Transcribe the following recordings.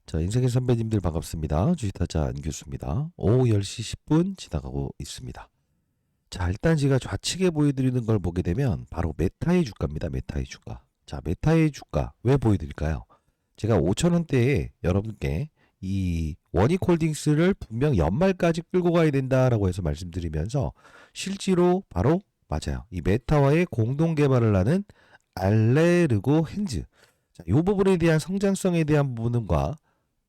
자, 인생의 선배님들 반갑습니다. 주식타자 안교수입니다. 오후 10시 10분 지나가고 있습니다. 자, 일단 제가 좌측에 보여드리는 걸 보게 되면 바로 메타의 주가입니다. 메타의 주가. 자, 메타의 주가 왜 보여드릴까요? 제가 5,000원대에 여러분께 이 원익홀딩스를 분명 연말까지 끌고 가야 된다라고 해서 말씀드리면서 실제로 바로 맞아요. 이 메타와의 공동 개발을 하는 알레르고 핸즈. 자, 이 부분에 대한 성장성에 대한 부분과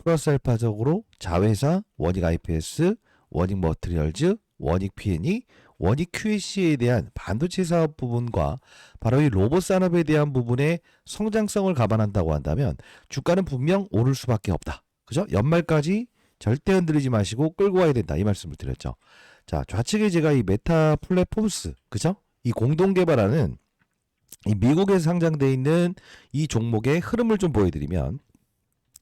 플러스 알파적으로 자회사, 원익 IPS, 원익 머티리얼즈, 원익 P&E, 원익 QAC에 대한 반도체 사업 부분과 바로 이 로봇 산업에 대한 부분의 성장성을 감안한다고 한다면 주가는 분명 오를 수밖에 없다. 그죠? 연말까지 절대 흔들리지 마시고 끌고 와야 된다. 이 말씀을 드렸죠. 자, 좌측에 제가 이 메타 플랫폼스, 그죠? 이 공동 개발하는 이 미국에 상장되어 있는 이 종목의 흐름을 좀 보여드리면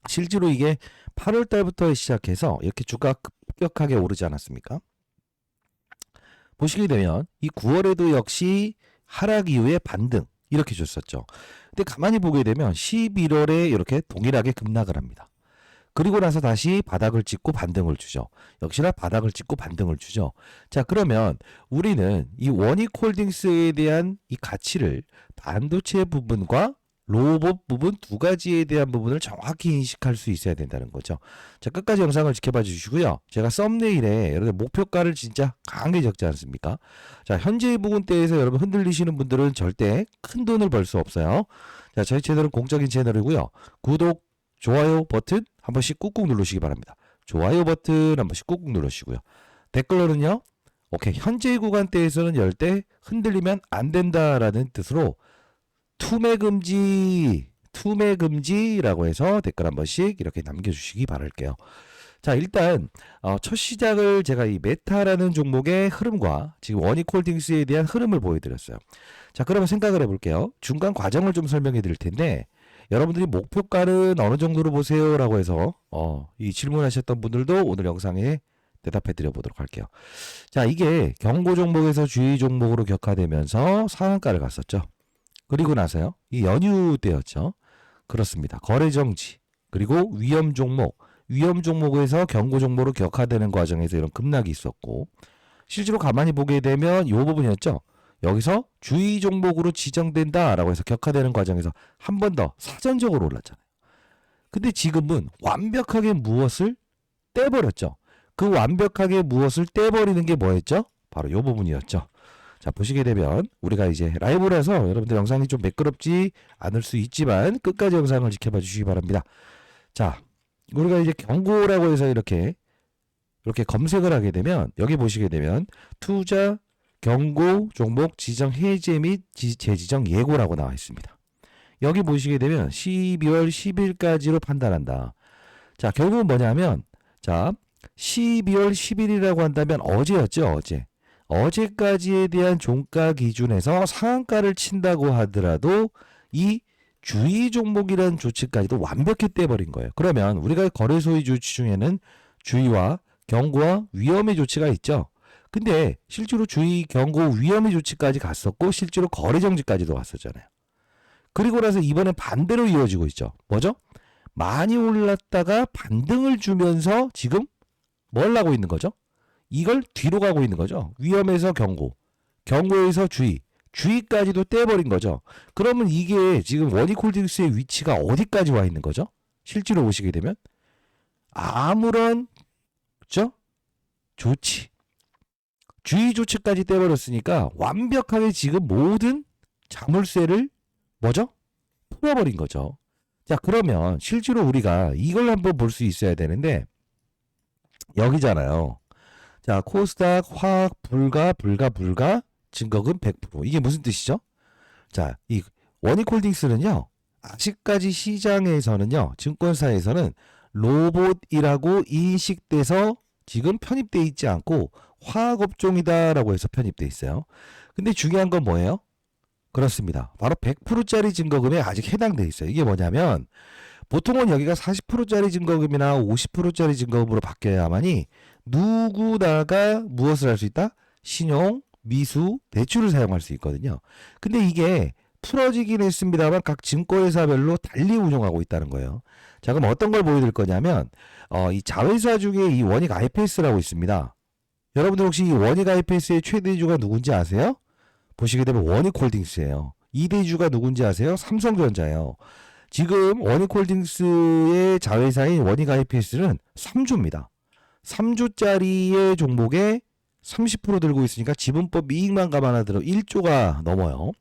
실제로 이게 8월 달부터 시작해서 이렇게 주가 급격하게 오르지 않았습니까? 보시게 되면 이 9월에도 역시 하락 이후에 반등 이렇게 줬었죠. 근데 가만히 보게 되면 11월에 이렇게 동일하게 급락을 합니다. 그리고 나서 다시 바닥을 찍고 반등을 주죠. 역시나 바닥을 찍고 반등을 주죠. 자, 그러면 우리는 이 원익홀딩스에 대한 이 가치를 반도체 부분과 로봇 부분 두 가지에 대한 부분을 정확히 인식할 수 있어야 된다는 거죠. 자, 끝까지 영상을 지켜봐 주시고요. 제가 썸네일에 여러분 목표가를 진짜 강하게 적지 않습니까? 자, 현재의 부분대에서 여러분 흔들리시는 분들은 절대 큰 돈을 벌 수 없어요. 자, 저희 채널은 공적인 채널이고요. 구독, 좋아요 버튼 한 번씩 꾹꾹 누르시기 바랍니다. 좋아요 버튼 한 번씩 꾹꾹 누르시고요. 댓글로는요. 오케이, 현재의 구간대에서는 절대 흔들리면 안 된다라는 뜻으로 투매 금지라고 해서 댓글 한 번씩 이렇게 남겨주시기 바랄게요. 자, 일단 첫 시작을 제가 이 메타라는 종목의 흐름과 지금 원익홀딩스에 대한 흐름을 보여드렸어요. 자, 그러면 생각을 해볼게요. 중간 과정을 좀 설명해 드릴 텐데 여러분들이 목표가는 어느 정도로 보세요라고 해서 이 질문하셨던 분들도 오늘 영상에 대답해 드려 보도록 할게요. 자, 이게 경고 종목에서 주의 종목으로 격화되면서 상한가를 갔었죠. 그리고 나서요. 이 연휴 때였죠. 그렇습니다. 거래 정지, 그리고 위험 종목에서 경고 종목으로 격화되는 과정에서 이런 급락이 있었고 실제로 가만히 보게 되면 이 부분이었죠. 여기서 주의 종목으로 지정된다라고 해서 격화되는 과정에서 한 번 더 사전적으로 올랐잖아요. 근데 지금은 완벽하게 무엇을 떼버렸죠. 그 완벽하게 무엇을 떼버리는 게 뭐였죠? 바로 이 부분이었죠. 자, 보시게 되면 우리가 이제 라이브라서 여러분들 영상이 좀 매끄럽지 않을 수 있지만 끝까지 영상을 지켜봐 주시기 바랍니다. 자, 우리가 이제 경고라고 해서 이렇게 검색을 하게 되면 여기 보시게 되면 투자 경고 종목 지정 해제 및 재지정 예고라고 나와 있습니다. 여기 보시게 되면 12월 10일까지로 판단한다. 자, 결국은 뭐냐면 자, 12월 10일이라고 한다면 어제였죠, 어제. 어제까지에 대한 종가 기준에서 상한가를 친다고 하더라도 이 주의 종목이라는 조치까지도 완벽히 떼버린 거예요. 그러면 우리가 거래소의 조치 중에는 주의와 경고와 위험의 조치가 있죠. 근데 실제로 주의, 경고, 위험의 조치까지 갔었고 실제로 거래 정지까지도 갔었잖아요. 그리고 나서 이번에 반대로 이어지고 있죠. 뭐죠? 많이 올랐다가 반등을 주면서 지금 뭘 하고 있는 거죠? 이걸 뒤로 가고 있는 거죠. 위험에서 경고, 경고에서 주의, 주의까지도 떼버린 거죠. 그러면 이게 지금 원익홀딩스의 위치가 어디까지 와 있는 거죠? 실제로 보시게 되면 아무런 그죠? 조치, 주의 조치까지 떼버렸으니까 완벽하게 지금 모든 자물쇠를 뭐죠? 풀어버린 거죠. 자, 그러면 실제로 우리가 이걸 한번 볼 수 있어야 되는데 여기잖아요. 자, 코스닥 화학 불가 증거금 100%. 이게 무슨 뜻이죠? 자, 이 원익홀딩스는요. 아직까지 시장에서는요. 증권사에서는 로봇이라고 인식돼서 지금 편입돼 있지 않고 화학업종이다라고 해서 편입돼 있어요. 근데 중요한 건 뭐예요? 그렇습니다. 바로 100%짜리 증거금에 아직 해당돼 있어요. 이게 뭐냐면 보통은 여기가 40%짜리 증거금이나 50%짜리 증거금으로 바뀌어야만이 누구나가 무엇을 할 수 있다? 신용, 미수, 대출을 사용할 수 있거든요. 근데 이게 풀어지긴 했습니다만 각 증권회사별로 달리 운용하고 있다는 거예요. 자, 그럼 어떤 걸 보여드릴 거냐면 이 자회사 중에 이 원익 IPS라고 있습니다. 여러분들 혹시 이 원익 IPS의 최대주가 누군지 아세요? 보시게 되면 원익홀딩스예요. 2대주가 누군지 아세요? 삼성전자예요. 지금 원익홀딩스의 자회사인 원익 IPS는 3조입니다. 3조짜리의 종목에 30% 들고 있으니까 지분법 이익만 감안하더라도 1조가 넘어요.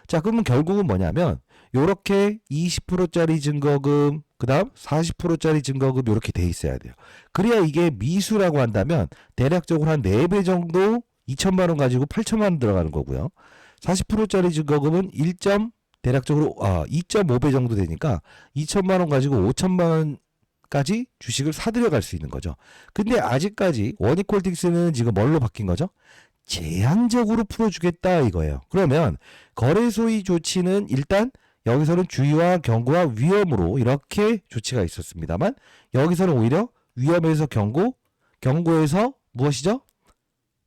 자, 그러면 결국은 뭐냐면 요렇게 20%짜리 증거금, 그 다음 40%짜리 증거금 요렇게 돼 있어야 돼요. 그래야 이게 미수라고 한다면 대략적으로 한 4배 정도 2천만 원 가지고 8천만 원 들어가는 거고요. 40%짜리 증거금은 대략적으로 2.5배 정도 되니까 2천만 원 가지고 5천만 원까지 주식을 사들여갈 수 있는 거죠. 근데 아직까지 원익홀딩스는 지금 뭘로 바뀐 거죠? 제한적으로 풀어주겠다 이거예요. 그러면 거래소의 조치는 일단 여기서는 주의와 경고와 위험으로 이렇게 조치가 있었습니다만 여기서는 오히려 위험에서 경고, 경고에서 무엇이죠?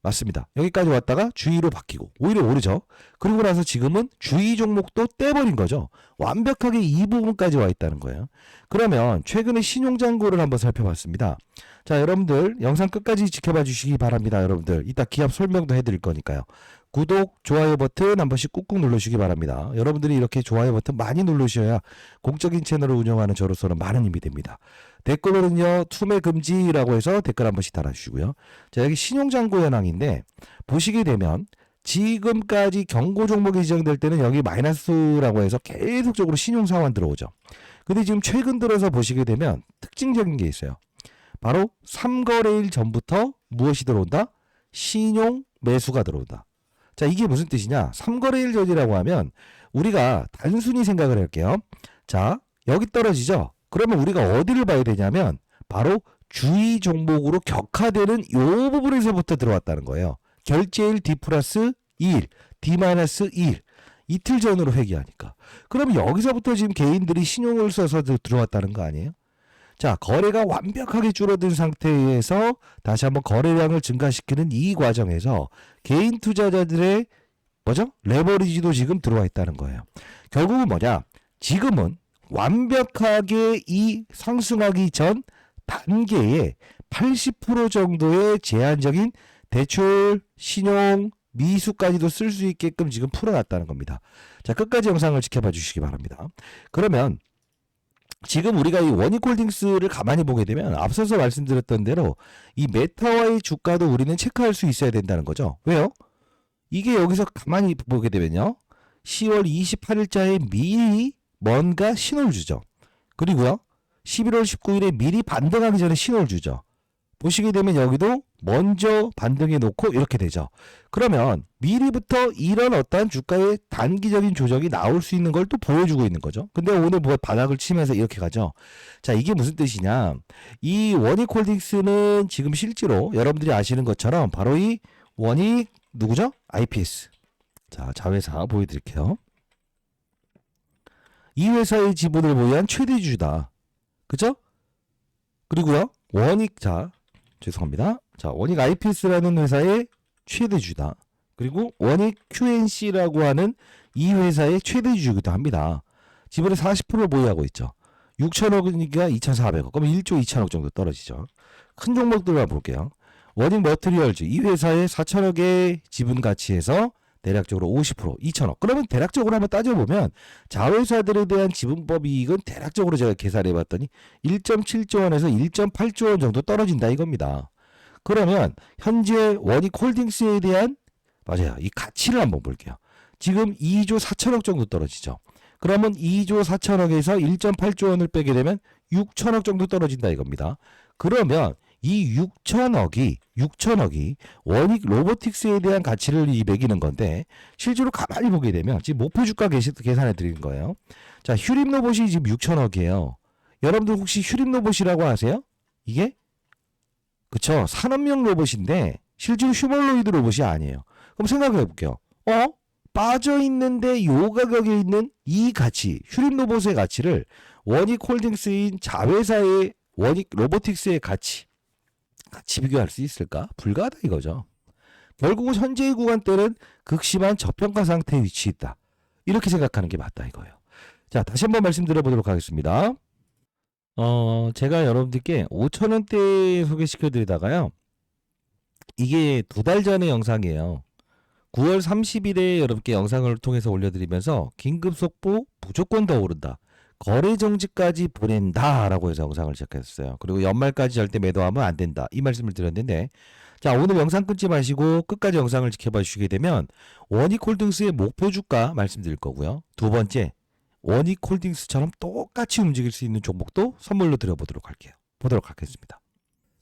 맞습니다. 여기까지 왔다가 주의로 바뀌고 오히려 오르죠. 그리고 나서 지금은 주의 종목도 떼버린 거죠. 완벽하게 이 부분까지 와 있다는 거예요. 그러면 최근에 신용잔고를 한번 살펴봤습니다. 자, 여러분들 영상 끝까지 지켜봐 주시기 바랍니다. 여러분들 이따 기업 설명도 해드릴 거니까요. 구독, 좋아요 버튼 한 번씩 꾹꾹 눌러주시기 바랍니다. 여러분들이 이렇게 좋아요 버튼 많이 누르셔야 공적인 채널을 운영하는 저로서는 많은 힘이 됩니다. 댓글로는요, 투매 금지라고 해서 댓글 한 번씩 달아주시고요. 자, 여기 신용잔고 현황인데 보시게 되면 지금까지 경고 종목이 지정될 때는 여기 마이너스라고 해서 계속적으로 신용상환 들어오죠. 근데 지금 최근 들어서 보시게 되면 특징적인 게 있어요. 바로 3거래일 전부터 무엇이 들어온다? 신용 매수가 들어온다. 자, 이게 무슨 뜻이냐? 3거래일 전이라고 하면 우리가 단순히 생각을 할게요. 자, 여기 떨어지죠? 그러면 우리가 어디를 봐야 되냐면 바로 주의 종목으로 격화되는 이 부분에서부터 들어왔다는 거예요. 결제일 D 플러스 2일, D 마이너스 2일. 이틀 전으로 회귀하니까. 그럼 여기서부터 지금 개인들이 신용을 써서 들어왔다는 거 아니에요? 자, 거래가 완벽하게 줄어든 상태에서 다시 한번 거래량을 증가시키는 이 과정에서 개인 투자자들의 뭐죠? 레버리지도 지금 들어와 있다는 거예요. 결국은 뭐냐? 지금은 완벽하게 이 상승하기 전 단계에 80% 정도의 제한적인 대출, 신용, 미수까지도 쓸 수 있게끔 지금 풀어놨다는 겁니다. 자, 끝까지 영상을 지켜봐 주시기 바랍니다. 그러면 지금 우리가 이 원익홀딩스를 가만히 보게 되면 앞서서 말씀드렸던 대로 이 메타와의 주가도 우리는 체크할 수 있어야 된다는 거죠. 왜요? 이게 여기서 가만히 보게 되면요. 10월 28일자에 미리 뭔가 신호를 주죠. 그리고요. 11월 19일에 미리 반등하기 전에 신호를 주죠. 보시게 되면 여기도 먼저 반등해 놓고 이렇게 되죠. 그러면 미리부터 이런 어떠한 주가의 단기적인 조정이 나올 수 있는 걸 또 보여주고 있는 거죠. 근데 오늘 뭐 바닥을 치면서 이렇게 가죠. 자, 이게 무슨 뜻이냐? 이 원익홀딩스는 지금 실제로 여러분들이 아시는 것처럼 바로 이 원익 누구죠? IPS. 자, 자회사 보여드릴게요. 이 회사의 지분을 보유한 최대주주다. 그죠? 그리고요. 죄송합니다. 자, 원익 IPS라는 회사의 최대주주다. 그리고 원익 QNC라고 하는 이 회사의 최대주주이기도 합니다. 지분의 40%를 보유하고 있죠. 6천억이니까 2,400억. 그럼 1조 2천억 정도 떨어지죠. 큰 종목들만 볼게요. 원익 머티리얼즈 이 회사의 4천억의 지분 가치에서 대략적으로 50%, 2천억. 그러면 대략적으로 한번 따져보면 자회사들에 대한 지분법 이익은 대략적으로 제가 계산해 봤더니 1.7조 원에서 1.8조 원 정도 떨어진다 이겁니다. 그러면 현재 원익홀딩스에 대한 맞아요. 이 가치를 한번 볼게요. 지금 2조 4천억 정도 떨어지죠. 그러면 2조 4천억에서 1.8조 원을 빼게 되면 6천억 정도 떨어진다 이겁니다. 그러면 이 6천억이 원익 로보틱스에 대한 가치를 매기는 건데 실제로 가만히 보게 되면 지금 목표 주가 계산해 드리는 거예요. 자, 휴림 로봇이 지금 6천억이에요. 여러분들 혹시 휴림 로봇이라고 아세요? 이게 그쵸, 산업용 로봇인데 실제로 휴머노이드 로봇이 아니에요. 그럼 생각해 볼게요. 빠져 있는데 요 가격에 있는 이 가치, 휴림 로봇의 가치를 원익 홀딩스인 자회사의 원익 로보틱스의 같이 비교할 수 있을까? 불가하다 이거죠. 결국은 현재의 구간대는 극심한 저평가 상태에 위치해 있다. 이렇게 생각하는 게 맞다 이거예요. 자, 다시 한번 말씀드려보도록 하겠습니다. 제가 여러분들께 5,000원대 소개시켜 드리다가요. 이게 2달 전의 영상이에요. 9월 30일에 여러분께 영상을 통해서 올려드리면서 긴급 속보 무조건 더 오른다. 거래 정지까지 보낸다 라고 해서 영상을 시작했어요. 그리고 연말까지 절대 매도하면 안 된다. 이 말씀을 드렸는데, 자, 오늘 영상 끊지 마시고 끝까지 영상을 지켜봐 주시게 되면 원익홀딩스의 목표 주가 말씀드릴 거고요. 두 번째, 원익홀딩스처럼 똑같이 움직일 수 있는 종목도 선물로 드려보도록 할게요. 보도록 하겠습니다.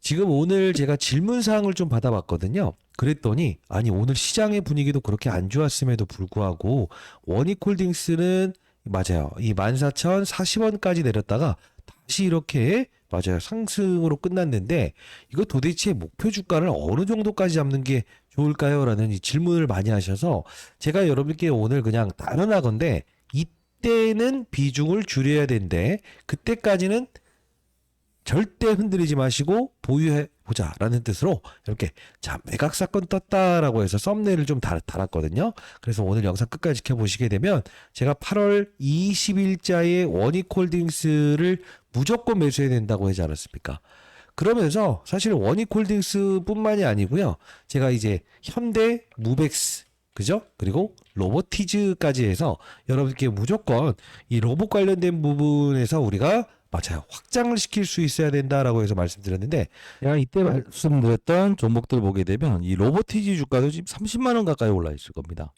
지금 오늘 제가 질문사항을 좀 받아봤거든요. 그랬더니 아니 오늘 시장의 분위기도 그렇게 안 좋았음에도 불구하고 원익홀딩스는 맞아요. 이 14,040원까지 내렸다가 다시 이렇게 맞아요. 상승으로 끝났는데 이거 도대체 목표 주가를 어느 정도까지 잡는 게 좋을까요? 라는 이 질문을 많이 하셔서 제가 여러분께 오늘 그냥 단언하건데 이때는 비중을 줄여야 되는데 그때까지는 절대 흔들리지 마시고 보유해 보자 라는 뜻으로 이렇게 자 매각 사건 떴다라고 해서 썸네일을 좀 달았거든요. 그래서 오늘 영상 끝까지 지켜보시게 되면 제가 8월 20일자에 원익홀딩스를 무조건 매수해야 된다고 하지 않았습니까? 그러면서 사실 원익홀딩스 뿐만이 아니고요. 제가 이제 현대, 무벡스 그죠? 그리고 로보티즈까지 해서 여러분께 무조건 이 로봇 관련된 부분에서 우리가 맞아요. 확장을 시킬 수 있어야 된다라고 해서 말씀드렸는데 제가 이때 말씀드렸던 종목들 보게 되면 이 로보티지 주가도 지금 30만 원 가까이 올라 있을 겁니다.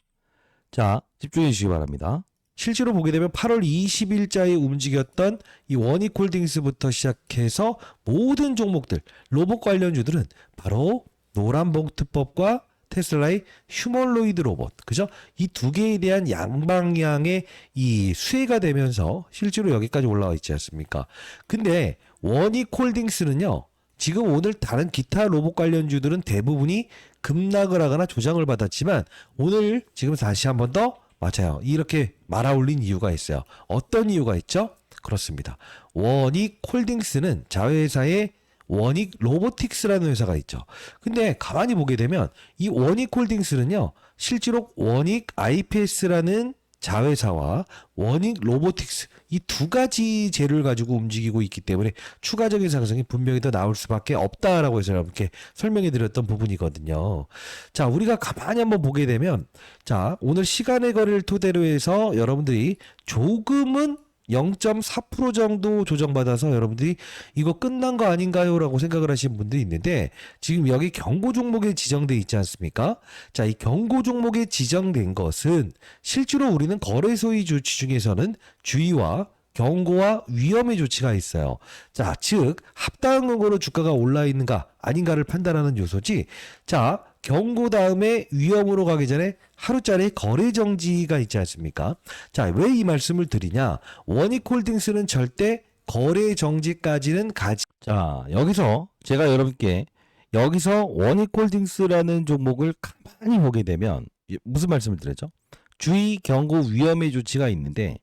자, 집중해 주시기 바랍니다. 실제로 보게 되면 8월 20일자에 움직였던 이 원익홀딩스부터 시작해서 모든 종목들, 로봇 관련주들은 바로 노란봉투법과 테슬라의 휴머노이드 로봇, 그죠? 이 두 개에 대한 양방향의 이 수혜가 되면서 실제로 여기까지 올라와 있지 않습니까? 근데 원익홀딩스는요, 지금 오늘 다른 기타 로봇 관련주들은 대부분이 급락을 하거나 조정을 받았지만 오늘 지금 다시 한 번 더 맞아요. 이렇게 말아올린 이유가 있어요. 어떤 이유가 있죠? 그렇습니다. 원익홀딩스는 자회사의 원익 로보틱스라는 회사가 있죠. 근데 가만히 보게 되면 이 원익홀딩스는요. 실제로 원익 IPS라는 자회사와 원익 로보틱스 이 두 가지 재료를 가지고 움직이고 있기 때문에 추가적인 상승이 분명히 더 나올 수밖에 없다라고 해서 이렇게 설명해 드렸던 부분이거든요. 자, 우리가 가만히 한번 보게 되면 자, 오늘 시간의 거래를 토대로 해서 여러분들이 조금은 0.4% 정도 조정받아서 여러분들이 이거 끝난 거 아닌가요? 라고 생각을 하시는 분들이 있는데 지금 여기 경고 종목에 지정돼 있지 않습니까? 자, 이 경고 종목에 지정된 것은 실제로 우리는 거래소의 조치 중에서는 주의와 경고와 위험의 조치가 있어요. 자, 즉 합당한 근거로 주가가 올라 있는가 아닌가를 판단하는 요소지. 자, 경고 다음에 위험으로 가기 전에 하루짜리 거래 정지가 있지 않습니까? 자, 왜 이 말씀을 드리냐? 원익홀딩스는 절대 거래 정지까지는 가지. 자, 여기서 제가 여러분께 여기서 원익홀딩스라는 종목을 가만히 보게 되면 무슨 말씀을 드렸죠? 주의, 경고, 위험의 조치가 있는데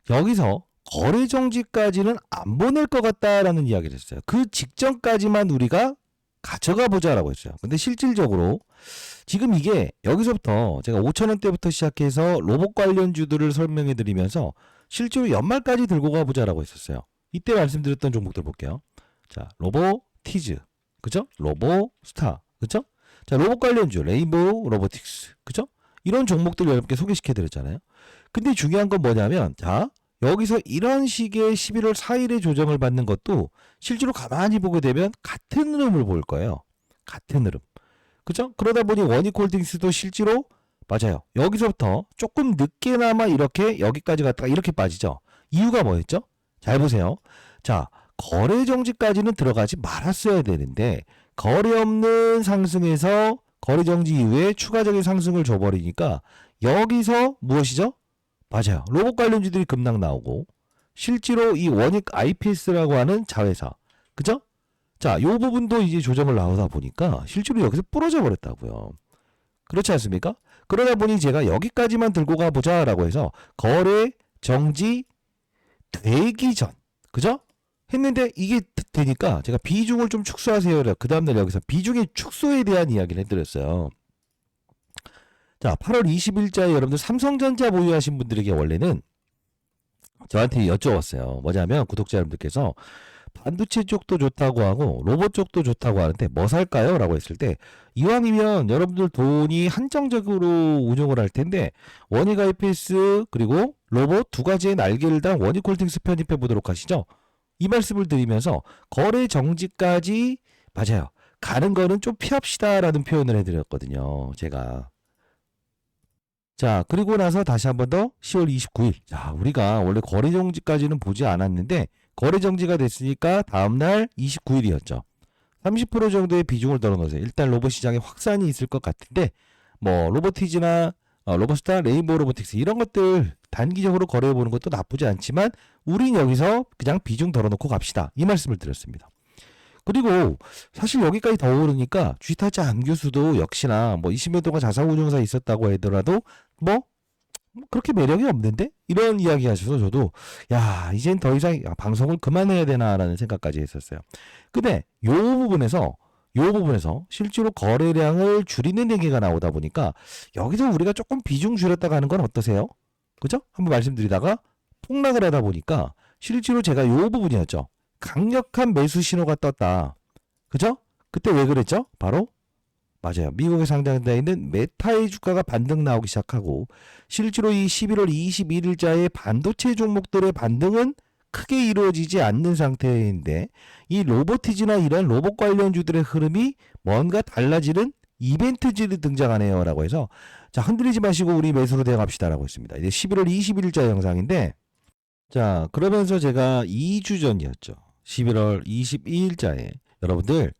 여기서 거래 정지까지는 안 보낼 것 같다라는 이야기를 했어요. 그 직전까지만 우리가 가져가 보자라고 했어요. 근데 실질적으로 지금 이게 여기서부터 제가 5,000원대부터 시작해서 로봇 관련주들을 설명해 드리면서 실제로 연말까지 들고 가보자라고 했었어요. 이때 말씀드렸던 종목들 볼게요. 자, 로보티즈, 그죠? 로보스타, 그죠? 자, 로봇 관련주, 레인보우 로보틱스, 그죠? 이런 종목들 여러분께 소개시켜 드렸잖아요. 근데 중요한 건 뭐냐면, 자, 여기서 이런 식의 11월 4일에 조정을 받는 것도 실제로 가만히 보게 되면 같은 흐름을 볼 거예요. 같은 흐름. 그죠? 그러다 보니 원익홀딩스도 실제로 맞아요. 여기서부터 조금 늦게나마 이렇게 여기까지 갔다가 이렇게 빠지죠. 이유가 뭐였죠? 잘 보세요. 자, 거래 정지까지는 들어가지 말았어야 되는데 거래 없는 상승에서 거래 정지 이후에 추가적인 상승을 줘버리니까 여기서 무엇이죠? 맞아요. 로봇 관련주들이 급락 나오고 실제로 이 원익 IPS라고 하는 자회사 그죠? 자, 요 부분도 이제 조정을 나오다 보니까 실제로 여기서 부러져 버렸다고요. 그렇지 않습니까? 그러다 보니 제가 여기까지만 들고 가보자라고 해서 거래 정지 되기 전 그죠? 했는데 이게 되니까 제가 비중을 좀 축소하세요. 그 다음날 여기서 비중의 축소에 대한 이야기를 해드렸어요. 자, 8월 20일자에 여러분들 삼성전자 보유하신 분들에게 원래는 저한테 여쭤봤어요. 뭐냐면 구독자 여러분들께서 반도체 쪽도 좋다고 하고 로봇 쪽도 좋다고 하는데 뭐 살까요? 라고 했을 때 이왕이면 여러분들 돈이 한정적으로 운용을 할 텐데 원익 IPS 그리고 로봇 두 가지의 날개를 단 원익홀딩스 편입해 보도록 하시죠. 이 말씀을 드리면서 거래 정지까지 맞아요. 가는 거는 좀 피합시다라는 표현을 해드렸거든요. 제가. 자, 그리고 나서 다시 한 번 더 10월 29일. 자, 우리가 원래 거래 정지까지는 보지 않았는데 거래 정지가 됐으니까 다음날 29일이었죠. 30% 정도의 비중을 덜어놓으세요. 일단 로봇 시장에 확산이 있을 것 같은데 뭐 로보티즈나 로보스타, 레인보우 로보틱스 이런 것들 단기적으로 거래해보는 것도 나쁘지 않지만 우린 여기서 그냥 비중 덜어놓고 갑시다. 이 말씀을 드렸습니다. 그리고 사실 여기까지 더 오르니까 쥐타짜 안 교수도 역시나 뭐 20년 동안 자산운용사에 있었다고 하더라도 뭐 그렇게 매력이 없는데? 이런 이야기 하셔서 저도 야 이젠 더 이상 방송을 그만해야 되나라는 생각까지 했었어요. 근데 요 부분에서 실제로 거래량을 줄이는 얘기가 나오다 보니까 여기서 우리가 조금 비중 줄였다가 하는 건 어떠세요? 그죠? 한번 말씀드리다가 폭락을 하다 보니까 실제로 제가 요 부분이었죠. 강력한 매수 신호가 떴다. 그죠? 그때 왜 그랬죠? 바로 맞아요. 미국에 상장되어 있는 메타의 주가가 반등 나오기 시작하고 실제로 이 11월 21일자의 반도체 종목들의 반등은 크게 이루어지지 않는 상태인데 이 로보티즈나 이런 로봇 관련주들의 흐름이 뭔가 달라지는 이벤트질이 등장하네요 라고 해서 자 흔들리지 마시고 우리 매수로 대응합시다 라고 했습니다. 이제 11월 21일자 영상인데 자 그러면서 제가 2주 전이었죠. 11월 22일자에 여러분들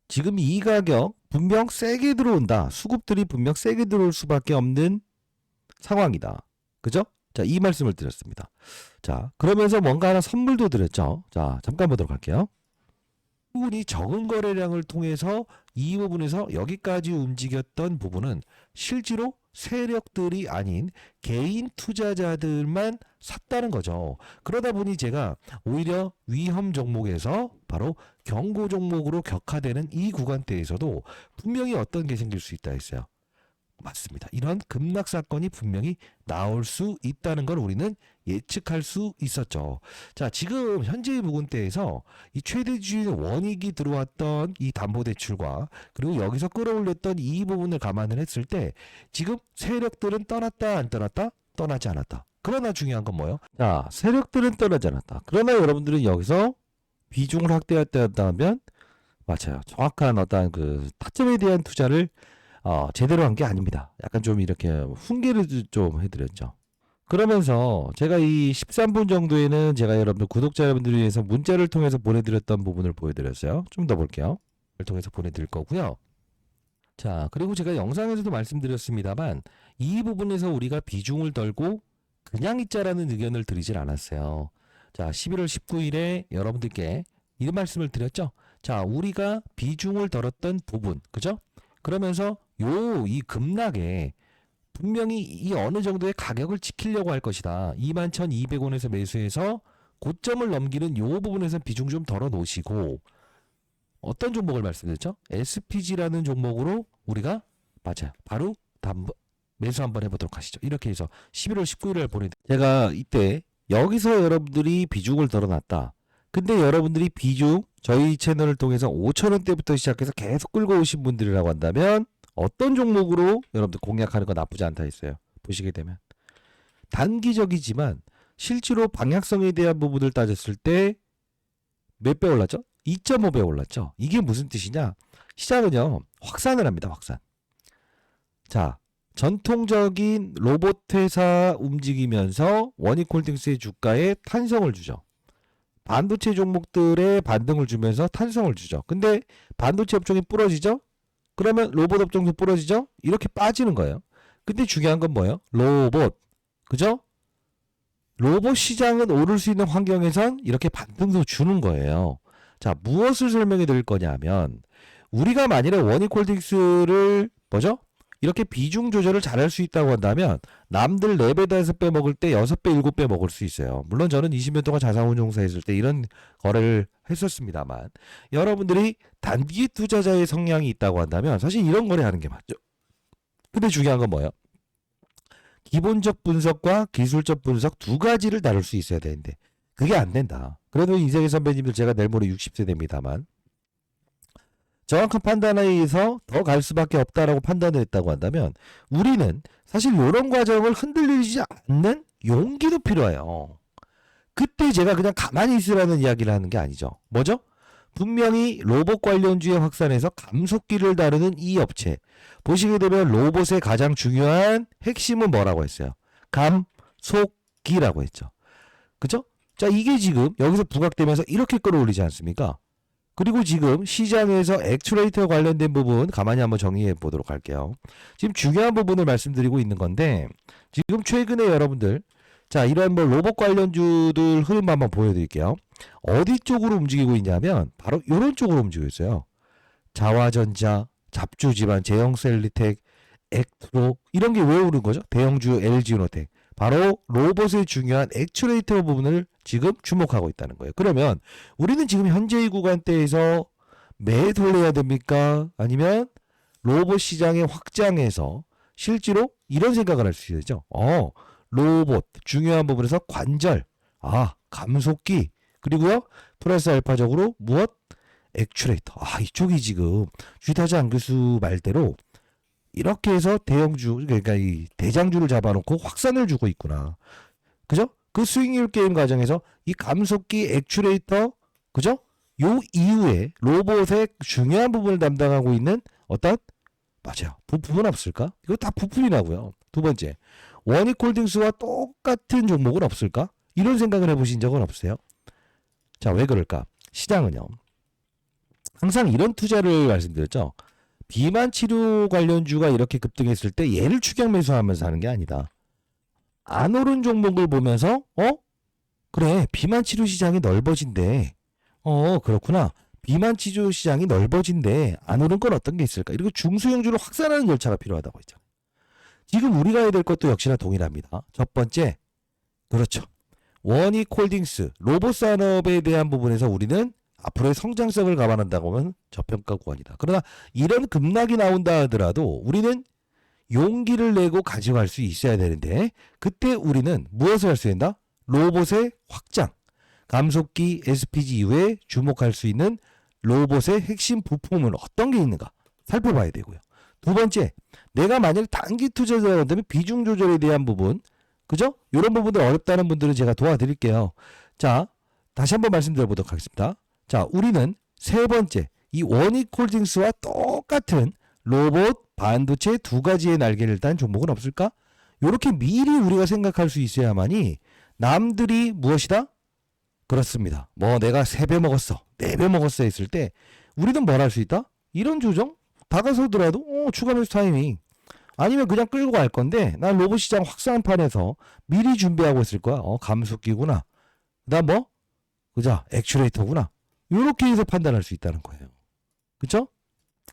지금 이 가격 분명 세게 들어온다. 수급들이 분명 세게 들어올 수밖에 없는 상황이다. 그죠? 자, 이 말씀을 드렸습니다. 자, 그러면서 뭔가 하나 선물도 드렸죠. 자, 잠깐 보도록 할게요. 부분이 적은 거래량을 통해서 이 부분에서 여기까지 움직였던 부분은 실제로 세력들이 아닌 개인 투자자들만 샀다는 거죠. 그러다 보니 제가 오히려 위험 종목에서 바로 경고 종목으로 격화되는 이 구간대에서도 분명히 어떤 게 생길 수 있다 했어요. 맞습니다. 이런 급락 사건이 분명히 나올 수 있다는 걸 우리는 예측할 수 있었죠. 자, 지금 현재의 부근대에서 이 최대주의 원익이 들어왔던 이 담보대출과 그리고 여기서 끌어올렸던 이 부분을 감안을 했을 때 지금 세력들은 떠났다 안 떠났다? 떠나지 않았다. 그러나 중요한 건 뭐예요? 자, 세력들은 떠나지 않았다. 그러나 여러분들은 여기서 비중을 확대했다면 맞아요. 정확한 어떤 그 타점에 대한 투자를 제대로 한 게 아닙니다. 약간 좀 이렇게 훈계를 좀 해드렸죠. 그러면서 제가 이 13분 정도에는 제가 여러분들 구독자 여러분들을 위해서 문자를 통해서 보내드렸던 부분을 보여드렸어요. 좀 더 볼게요. 를 통해서 보내드릴 거고요. 자, 그리고 제가 영상에서도 말씀드렸습니다만 이 부분에서 우리가 비중을 덜고 그냥 있자라는 의견을 드리질 않았어요. 자, 11월 19일에 여러분들께 이런 말씀을 드렸죠. 자, 우리가 비중을 덜었던 부분, 그죠? 그러면서 이 급락에 분명히 이 어느 정도의 가격을 지키려고 할 것이다. 21,200원에서 매수해서 고점을 넘기는 요 부분에서 비중 좀 덜어 놓으시고 어떤 종목을 말씀드렸죠? SPG라는 종목으로 우리가 맞아요. 바로 매수 한번 해보도록 하시죠. 이렇게 해서 11월 19일을 제가 이때 여기서 여러분들이 비중을 덜어놨다. 근데 여러분들이 비중 저희 채널을 통해서 5,000원대부터 시작해서 계속 끌고 오신 분들이라고 한다면 어떤 종목으로 여러분들 공략하는 거 나쁘지 않다 했어요. 보시게 되면 단기적이지만 실제로 방향성에 대한 부분을 따졌을 때 몇 배 올랐죠? 2.5배 올랐죠. 이게 무슨 뜻이냐? 시장은요 확산을 합니다. 확산. 자, 전통적인 로봇 회사 움직이면서 원익홀딩스의 주가에 탄성을 주죠. 반도체 종목들의 반등을 주면서 탄성을 주죠. 근데 반도체 업종이 부러지죠? 그러면 로봇 업종도 부러지죠? 이렇게 빠지는 거예요. 근데 중요한 건 뭐예요? 로봇. 그죠? 로봇 시장은 오를 수 있는 환경에선 이렇게 반등도 주는 거예요. 자, 무엇을 설명해 드릴 거냐면 우리가 만일에 원익홀딩스를 뭐죠? 이렇게 비중 조절을 잘할 수 있다고 한다면 남들 4배, 5배 먹을 때 6배, 7배 먹을 수 있어요. 물론 저는 20년 동안 자산운용사 했을 때 이런 거래를 했었습니다만 여러분들이 단기 투자자의 성향이 있다고 한다면 사실 이런 거래하는 게 맞죠. 근데 중요한 건 뭐예요? 기본적 분석과 기술적 분석 두 가지를 다룰 수 있어야 되는데 그게 안 된다. 그래도 이재기 선배님들 제가 내일 모레 60세 됩니다만 정확한 판단에 의해서 더 갈 수밖에 없다라고 판단을 했다고 한다면 우리는 사실 이런 과정을 흔들리지 않는 용기도 필요해요. 그때 제가 그냥 가만히 있으라는 이야기를 하는 게 아니죠. 뭐죠? 분명히 로봇 관련주의 확산에서 감속기를 다루는 이 업체 보시게 되면 로봇의 가장 중요한 핵심은 뭐라고 했어요? 감속기라고 했죠. 그죠? 자, 이게 지금 여기서 부각되면서 이렇게 끌어올리지 않습니까? 그리고 지금 시장에서 액추레이터 관련된 부분 가만히 한번 정리해 보도록 할게요. 지금 중요한 부분을 말씀드리고 있는 건데 지금 최근에 여러분들 자, 이런 뭐 로봇 관련주들 흐름 한번 보여드릴게요. 어디 쪽으로 움직이고 있냐면 바로 이런 쪽으로 움직이고 있어요. 자화전자, 잡주지반, 제형셀리텍, 액트로 이런 게 왜 오른 거죠? 대형주 LG노텍. 바로 로봇의 중요한 액추레이터 부분을 지금 주목하고 있다는 거예요. 그러면 우리는 지금 현재의 구간대에서 매도를 해야 됩니까? 아니면 로봇 시장의 확장에서 실제로 이런 생각을 할 수 있죠. 로봇 중요한 부분에서 관절, 감속기, 그리고요 플러스 알파적으로 무엇? 액추레이터. 이쪽이 지금 주타자 안 교수 말대로 이렇게 해서 대형주, 그러니까 이 대장주를 잡아놓고 확산을 주고 있구나. 그죠? 그 스윙률 게임 과정에서 이 감속기 액추레이터, 그죠? 요 이후에 로봇의 중요한 부분을 담당하고 있는 어떤 맞아요. 부품은 없을까? 이거 다 부품이라고요. 두 번째, 원익홀딩스와 똑같은 종목은 없을까? 이런 생각을 해보신 적은 없으세요? 자, 왜 그럴까? 시장은요. 항상 이런 투자를 말씀드렸죠. 비만 치료 관련주가 이렇게 급등했을 때 얘를 추격 매수하면서 하는 게 아니다. 안 오른 종목을 보면서 그래 비만 치료 시장이 넓어진대. 그렇구나. 비만 치료 시장이 넓어진대. 안 오른 건 어떤 게 있을까? 이렇게 중소형주를 확산하는 열차가 필요하다고 했잖아요. 지금 우리가 해야 될 것도 역시나 동일합니다. 첫 번째, 그렇죠. 원익홀딩스 로봇 산업에 대한 부분에서 우리는 앞으로의 성장성을 감안한다고 하면 저평가 구간이다. 그러나 이런 급락이 나온다 하더라도 우리는 용기를 내고 가져갈 수 있어야 되는데 그때 우리는 무엇을 할 수 있다? 로봇의 확장, 감속기 SPG 이후에 주목할 수 있는 로봇의 핵심 부품은 어떤 게 있는가 살펴봐야 되고요. 두 번째, 내가 만약 단기 투자자가 된다면 비중 조절에 대한 부분, 그죠? 이런 부분들 어렵다는 분들은 제가 도와드릴게요. 자, 다시 한번 말씀드려보도록 하겠습니다. 자, 우리는 세 번째, 이 원익홀딩스와 똑같은 로봇, 반도체 두 가지의 날개를 단 종목은 없을까? 이렇게 미리 우리가 생각할 수 있어야만이 남들이 무엇이다? 그렇습니다. 뭐 내가 3배 먹었어, 4배 먹었어 했을 때 우리는 뭘 할 수 있다? 이런 조정? 다가서더라도 추가 매수 타이밍. 아니면 그냥 끌고 갈 건데 난 로봇 시장 확산판에서 미리 준비하고 있을 거야. 감속기구나. 그다음 뭐? 그죠? 액추레이터구나. 이렇게 해서 판단할 수 있다는 거예요. 그쵸?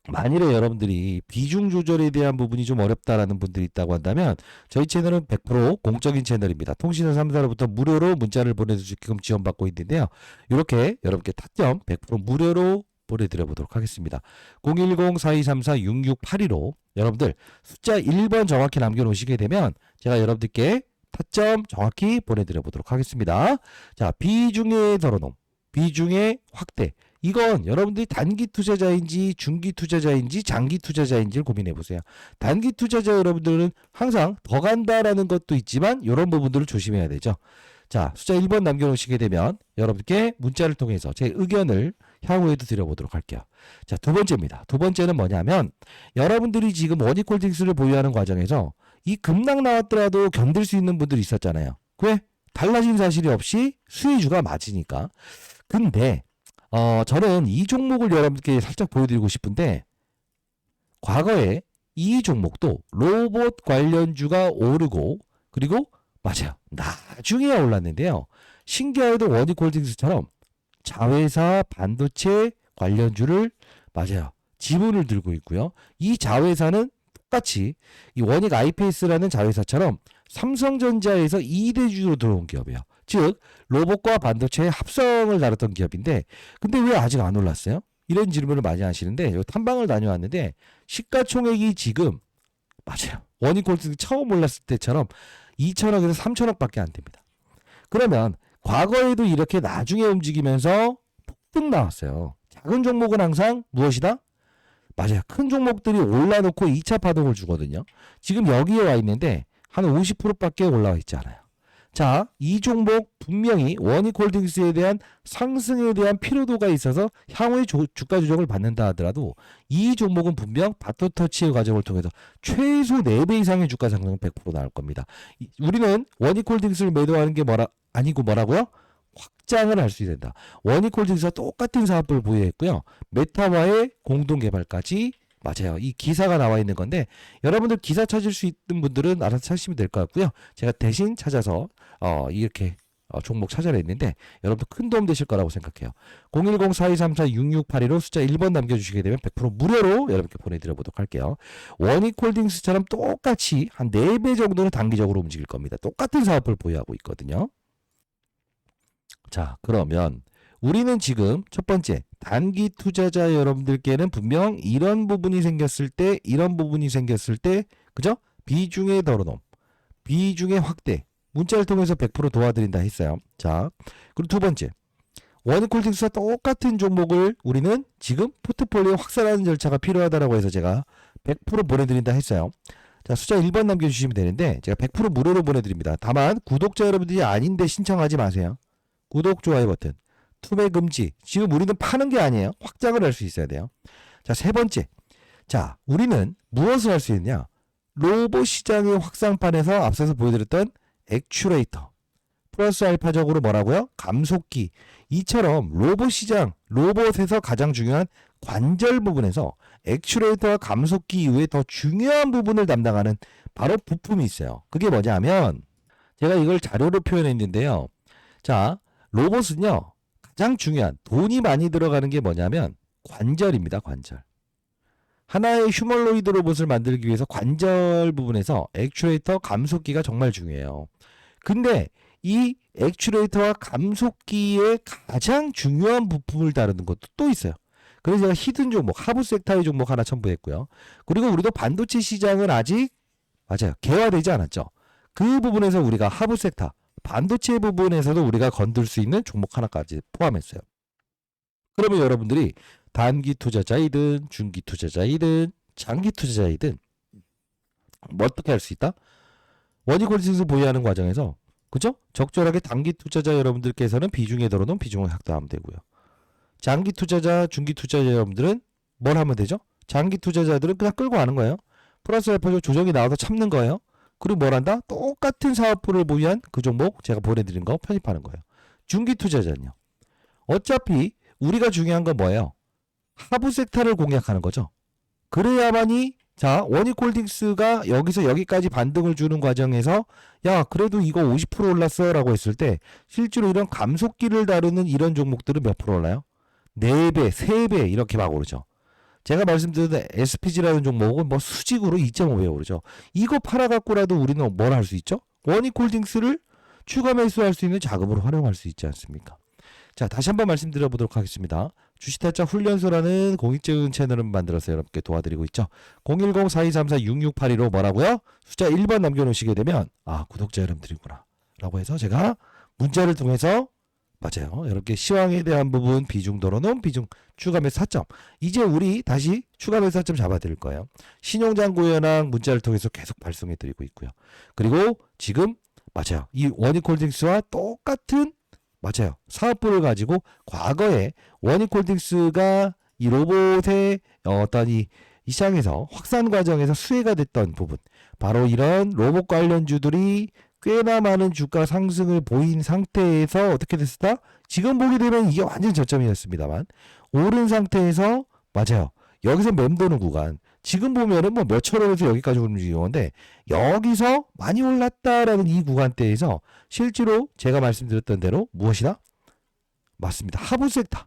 만일에 여러분들이 비중 조절에 대한 부분이 좀 어렵다라는 분들이 있다고 한다면 저희 채널은 100% 공적인 채널입니다. 통신사 3사로부터 무료로 문자를 보내주시게끔 지원받고 있는데요. 이렇게 여러분께 타점 100% 무료로 보내드려 보도록 하겠습니다. 010-4234-6682로 여러분들 숫자 1번 정확히 남겨놓으시게 되면 제가 여러분들께 타점 정확히 보내드려 보도록 하겠습니다. 자, 비중의 덜어놓음, 비중의 확대. 이건 여러분들이 단기 투자자인지 중기 투자자인지 장기 투자자인지를 고민해 보세요. 단기 투자자 여러분들은 항상 더 간다라는 것도 있지만 이런 부분들을 조심해야 되죠. 자, 숫자 1번 남겨놓으시게 되면 여러분께 문자를 통해서 제 의견을 향후에도 드려보도록 할게요. 자, 두 번째입니다. 두 번째는 뭐냐면 여러분들이 지금 원익홀딩스를 보유하는 과정에서 이 급락 나왔더라도 견딜 수 있는 분들이 있었잖아요. 왜? 달라진 사실이 없이 수혜주가 맞으니까. 근데 저는 이 종목을 여러분께 살짝 보여드리고 싶은데 과거에 이 종목도 로봇 관련주가 오르고 그리고 맞아요. 나중에야 올랐는데요. 신기하게도 원익홀딩스처럼 자회사 반도체 관련주를 맞아요. 지분을 들고 있고요. 이 자회사는 똑같이 이 원익 IPS라는 자회사처럼 삼성전자에서 2대주로 들어온 기업이에요. 즉 로봇과 반도체의 합성을 다뤘던 기업인데 근데 왜 아직 안 올랐어요? 이런 질문을 많이 하시는데 탐방을 다녀왔는데 시가총액이 지금 맞아요. 원익콜딩스 처음 올랐을 때처럼 2천억에서 3천억밖에 안 됩니다. 그러면 과거에도 이렇게 나중에 움직이면서 폭등 나왔어요. 작은 종목은 항상 무엇이다? 맞아요. 큰 종목들이 올라놓고 2차 파동을 주거든요. 지금 여기에 와 있는데 한 50%밖에 올라와 있지 않아요. 자, 이 종목 분명히 원익홀딩스에 대한 상승에 대한 피로도가 있어서 향후에 주가 조정을 받는다 하더라도 이 종목은 분명 바토터치의 과정을 통해서 최소 4배 이상의 주가 상승은 100% 나올 겁니다. 우리는 원익홀딩스를 매도하는 게 아니고 뭐라고요? 확장을 할 수 있어야 된다. 원익홀딩스와 똑같은 사업을 보유했고요. 메타와의 공동 개발까지 맞아요. 이 기사가 나와 있는 건데 여러분들 기사 찾을 수 있는 분들은 알아서 찾으시면 될 것 같고요. 제가 대신 찾아서 이렇게 종목 찾아냈는데 여러분들 큰 도움 되실 거라고 생각해요. 010-4234-6682로 숫자 1번 남겨주시게 되면 100% 무료로 여러분께 보내드려 보도록 할게요. 원익홀딩스처럼 똑같이 한 4배 정도는 단기적으로 움직일 겁니다. 똑같은 사업을 보유하고 있거든요. 자, 그러면 우리는 지금 첫 번째 단기 투자자 여러분들께는 분명 이런 부분이 생겼을 때 그죠? 비중의 덜어놓음, 비중의 확대, 문자를 통해서 100% 도와드린다 했어요. 자, 그리고 두 번째 원익홀딩스와 똑같은 종목을 우리는 지금 포트폴리오 확산하는 절차가 필요하다라고 해서 제가 100% 보내드린다 했어요. 자, 숫자 1번 남겨주시면 되는데 제가 100% 무료로 보내드립니다. 다만 구독자 여러분들이 아닌데 신청하지 마세요. 구독, 좋아요 버튼, 투매 금지. 지금 우리는 파는 게 아니에요. 확장을 할 수 있어야 돼요. 자, 세 번째. 자, 우리는 무엇을 할 수 있냐? 로봇 시장의 확산판에서 앞서서 보여드렸던 액추레이터. 플러스 알파적으로 뭐라고요? 감속기. 이처럼 로봇 시장, 로봇에서 가장 중요한 관절 부분에서 액추레이터와 감속기 이후에 더 중요한 부분을 담당하는 바로 부품이 있어요. 그게 뭐냐면 제가 이걸 자료로 표현했는데요. 자, 로봇은요, 가장 중요한 돈이 많이 들어가는 게 뭐냐면 관절입니다. 관절. 하나의 휴머노이드 로봇을 만들기 위해서 관절 부분에서 액추레이터, 감속기가 정말 중요해요. 근데 이 액추레이터와 감속기의 가장 중요한 부품을 다루는 것도 또 있어요. 그래서 제가 히든 종목, 하부 섹터의 종목 하나 첨부했고요. 그리고 우리도 반도체 시장은 아직 맞아요. 개화되지 않았죠. 그 부분에서 우리가 하부 섹터, 반도체 부분에서도 우리가 건들 수 있는 종목 하나까지 포함했어요. 그러면 여러분들이 단기 투자자이든 중기 투자자이든 장기 투자자이든 뭐 어떻게 할 수 있다? 원익홀딩스 보유하는 과정에서 그죠? 적절하게 단기 투자자 여러분들께서는 비중에 들어놓은 비중을 확대하면 되고요. 장기 투자자, 중기 투자자 여러분들은 뭘 하면 되죠? 장기 투자자들은 그냥 끌고 가는 거예요. 플러스 알파적 조정이 나와서 참는 거예요. 그리고 뭘 한다? 똑같은 사업부를 보유한 그 종목 제가 보내드린 거 편입하는 거예요. 중기 투자자는요. 어차피 우리가 중요한 건 뭐예요? 하부 섹터를 공략하는 거죠. 그래야만이 자 원익홀딩스가 여기서 여기까지 반등을 주는 과정에서 야 그래도 이거 50% 올랐어 라고 했을 때 실제로 이런 감속기를 다루는 이런 종목들은 몇 프로 올라요? 4배, 3배 이렇게 막 오르죠. 제가 말씀드린 SPG라는 종목은 뭐 수직으로 2.5배 오르죠. 이거 팔아갖고라도 우리는 뭘 할 수 있죠? 원익홀딩스를 추가 매수할 수 있는 자금으로 활용할 수 있지 않습니까? 자, 다시 한번 말씀드려보도록 하겠습니다. 주식타짜 훈련소라는 공익적인 채널을 만들어서 여러분께 도와드리고 있죠. 010-4234-6682로 뭐라고요? 숫자 1번 남겨놓으시게 되면 아 구독자 여러분들이구나 라고 해서 제가 문자를 통해서 맞아요. 여러분께 시황에 대한 부분 비중 덜어놓은 비중 추가 매수 4점. 이제 우리 다시 추가 매수 4점 잡아드릴 거예요. 신용장고현황 문자를 통해서 계속 발송해드리고 있고요. 그리고 지금 맞아요. 이 원익홀딩스와 똑같은 맞아요. 사업부를 가지고 과거에 원익홀딩스가 이 로봇의 어떤 이 시장에서 확산 과정에서 수혜가 됐던 부분 바로 이런 로봇 관련주들이 꽤나 많은 주가 상승을 보인 상태에서 어떻게 됐을까? 지금 보게 되면 이게 완전 저점이었습니다만 오른 상태에서 맞아요. 여기서 맴도는 구간 지금 보면은 뭐 몇천 원에서 여기까지 움직이는데 여기서 많이 올랐다라는 이 구간대에서 실제로 제가 말씀드렸던 대로 무엇이다? 맞습니다. 하부 섹터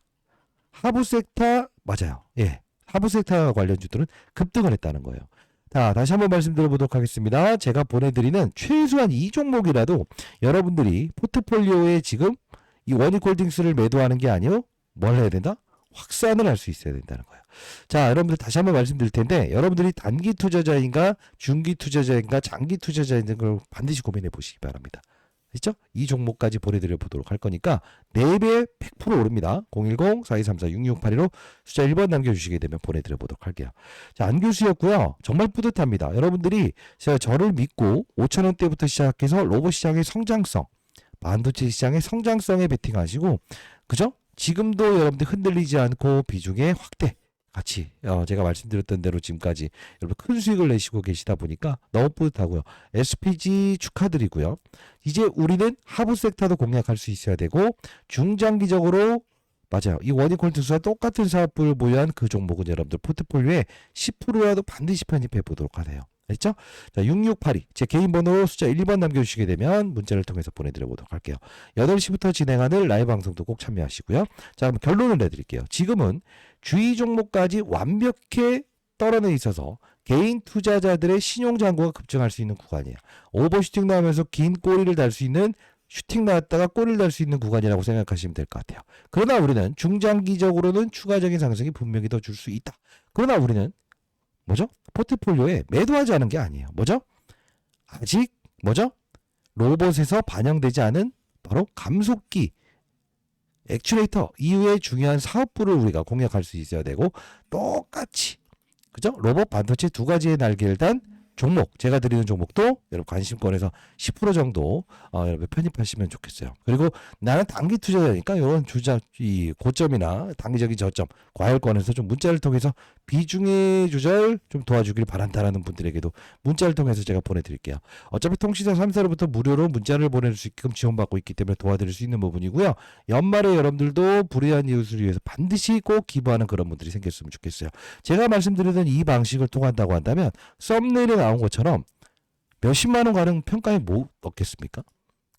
맞아요. 예. 하부 섹터 관련주들은 급등을 했다는 거예요. 자, 다시 한번 말씀드려보도록 하겠습니다. 제가 보내드리는 최소한 이 종목이라도 여러분들이 포트폴리오에 지금 이 원익홀딩스를 매도하는 게 아니요. 뭘 해야 된다? 확산을 할 수 있어야 된다는 거예요. 자, 여러분들 다시 한번 말씀드릴 텐데 여러분들이 단기 투자자인가 중기 투자자인가 장기 투자자인가 걸 반드시 고민해 보시기 바랍니다. 됐죠? 이 종목까지 보내드려 보도록 할 거니까 4배 100% 오릅니다. 010-4234-6682로 숫자 1번 남겨주시게 되면 보내드려 보도록 할게요. 자, 안교수였고요. 정말 뿌듯합니다. 여러분들이 제가 저를 믿고 5,000원대부터 시작해서 로봇 시장의 성장성, 반도체 시장의 성장성에 베팅하시고, 그죠? 지금도 여러분들 흔들리지 않고 비중의 확대 같이 제가 말씀드렸던 대로 지금까지 여러분 큰 수익을 내시고 계시다 보니까 너무 뿌듯하고요. SPG 축하드리고요. 이제 우리는 하부 섹터도 공략할 수 있어야 되고 중장기적으로 맞아요. 이 원익홀딩스와 똑같은 사업부를 보유한 그 종목은 여러분들 포트폴리오에 10%라도 반드시 편입해 보도록 하세요. 됐죠? 자, 6682. 제 개인 번호로 숫자 1번 남겨주시게 되면 문자를 통해서 보내드려 보도록 할게요. 8시부터 진행하는 라이브 방송도 꼭 참여하시고요. 자, 그럼 결론을 내드릴게요. 지금은 주의 종목까지 완벽히 떨어져 있어서 개인 투자자들의 신용잔고가 급증할 수 있는 구간이에요. 오버슈팅 나오면서 긴 꼬리를 달 수 있는 슈팅 나왔다가 꼬리를 달 수 있는 구간이라고 생각하시면 될 것 같아요. 그러나 우리는 중장기적으로는 추가적인 상승이 분명히 더 줄 수 있다. 그러나 우리는 뭐죠? 포트폴리오에 매도하지 않은 게 아니에요. 뭐죠? 아직 뭐죠? 로봇에서 반영되지 않은 바로 감속기, 액추레이터 이후의 중요한 사업부를 우리가 공략할 수 있어야 되고 똑같이 그죠? 로봇 반도체 두 가지의 날개를 단 종목, 제가 드리는 종목도 여러분 관심권에서 10% 정도 여러분 편입하시면 좋겠어요. 그리고 나는 단기 투자자니까 이런 이 고점이나 단기적인 저점, 과열권에서 좀 문자를 통해서 비중의 조절 좀 도와주길 바란다라는 분들에게도 문자를 통해서 제가 보내드릴게요. 어차피 통신사 3사로부터 무료로 문자를 보낼 수 있게끔 지원받고 있기 때문에 도와드릴 수 있는 부분이고요. 연말에 여러분들도 불의한 이웃을 위해서 반드시 꼭 기부하는 그런 분들이 생겼으면 좋겠어요. 제가 말씀드리던 이 방식을 통한다고 한다면 썸네일에 나온 것처럼 몇십만 원 가는 평가에 못 얻겠습니까?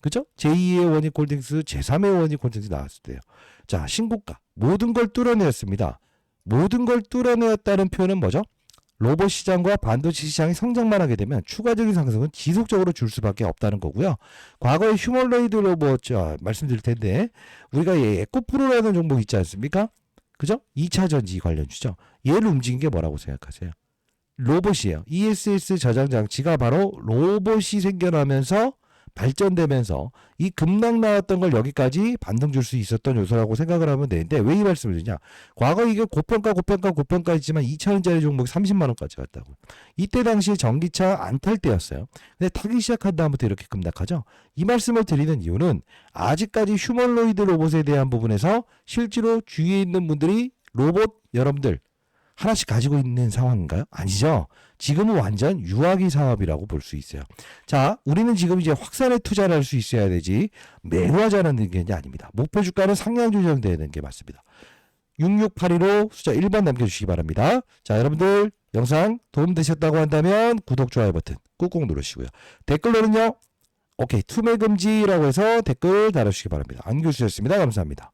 그죠? 제2의 원익홀딩스, 제3의 원익홀딩스 나왔을 때요. 자, 신고가. 모든 걸 뚫어내었습니다. 모든 걸 뚫어내었다는 표현은 뭐죠? 로봇 시장과 반도체 시장이 성장만 하게 되면 추가적인 상승은 지속적으로 줄 수밖에 없다는 거고요. 과거에 휴머노이드 로봇 말씀드릴 텐데 우리가 에코프로라는 종목 있지 않습니까? 그죠? 2차 전지 관련주죠. 얘를 움직인 게 뭐라고 생각하세요? 로봇이에요. ESS 저장 장치가 바로 로봇이 생겨나면서 발전되면서 이 급락 나왔던 걸 여기까지 반등 줄 수 있었던 요소라고 생각을 하면 되는데 왜 이 말씀을 드리냐? 과거 이게 고평가 했지만 2,000원짜리 종목이 30만 원까지 갔다고. 이때 당시에 전기차 안 탈 때였어요. 근데 타기 시작한 다음부터 이렇게 급락하죠. 이 말씀을 드리는 이유는 아직까지 휴머노이드 로봇에 대한 부분에서 실제로 주위에 있는 분들이 로봇 여러분들 하나씩 가지고 있는 상황인가요? 아니죠. 지금은 완전 유아기 사업이라고 볼 수 있어요. 자, 우리는 지금 이제 확산에 투자를 할 수 있어야 되지 매도하자는 게 아닙니다. 목표 주가는 상향 조정되는 게 맞습니다. 6682로 숫자 1번 남겨주시기 바랍니다. 자, 여러분들 영상 도움되셨다고 한다면 구독, 좋아요 버튼 꾹꾹 누르시고요. 댓글로는요. 오케이, 투매 금지라고 해서 댓글 달아주시기 바랍니다. 안교수였습니다. 감사합니다.